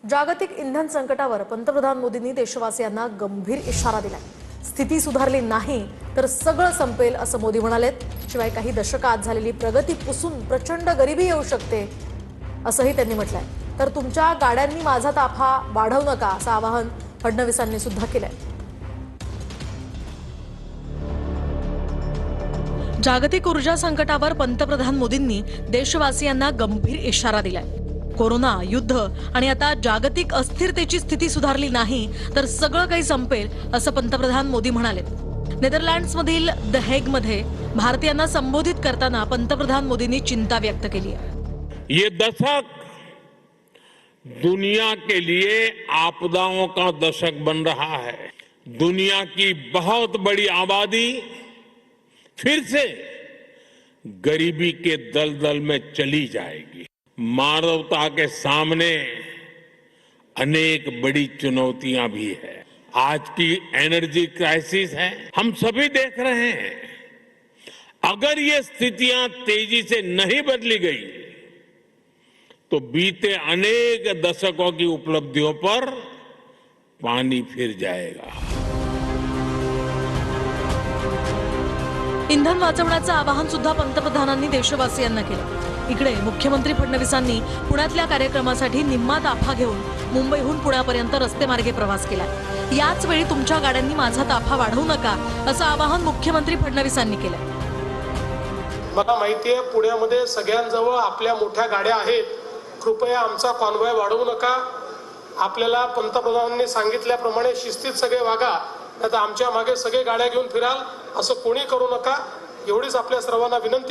जागतिक इंधन संकटावर पंतप्रधान मोदींनी देशवासियांना गंभीर इशारा दिलाय। स्थिती सुधारली नाही तर सगळं संपेल असं मोदी म्हणालेत। शिवाय काही दशकात झालेली प्रगती पुसून प्रचंड गरिबी येऊ शकते असंही त्यांनी म्हटलंय। तर तुमच्या गाड्यांनी माझा ताफा वाढवू नका असं आवाहन फडणवीसांनी सुद्धा केलंय। जागतिक ऊर्जा संकटावर पंतप्रधान मोदींनी देशवासियांना गंभीर इशारा दिलाय। कोरोना, युद्ध आणि आता जागतिक अस्थिरतेची स्थिती सुधारली नाही तर सगळं काही संपेल असं पंतप्रधान मोदी म्हणाले। नेदरलँड्समधील द हेगमध्ये भारतीयांना संबोधित करताना पंतप्रधान मोदींनी चिंता व्यक्त केली आहे। ये दशक दुनिया के लिए आपदाओं का दशक बन रहा है। दुनिया की बहुत बड़ी आबादी फिर से गरीबी के दलदल में चली जाएगी। मानवता के सामने अनेक बड़ी चुनौतियां भी है। आज की एनर्जी क्राइसिस है, हम सभी देख रहे हैं। अगर ये स्थितियां तेजी से नहीं बदली गई तो बीते अनेक दशकों की उपलब्धियों पर पानी फिर जाएगा। इंधन वाचवण्याचं आवाहन सुद्धा पंतप्रधानांनी देशवासियांना केलं। इकडे मुख्यमंत्री फडणवीसांनी पुण्यातल्या कार्यक्रमासाठी निम्मा ताफा घेऊन मुंबईहून पुण्यापर्यंत रस्तेमार्गे प्रवास केला। याच वेळी तुमच्या गाड्यांनी माझा ताफा वाढवू नका असं आवाहन मुख्यमंत्री फडणवीसांनी केलं। मला माहिती आहे पुण्यामध्ये सगळ्यांजवळ आपल्या मोठ्या गाड्या आहेत, कृपया आमचा कॉन्वॉय वाढवू नका। आपल्याला पंतप्रधानांनी सांगितल्याप्रमाणे शिस्तीत सगळे वागा, नाहीतर आमच्या मागे सगळे गाड्या घेऊन फिराल असं कोणी करू नका। एवढीच आपल्या सर्वांना विनंती।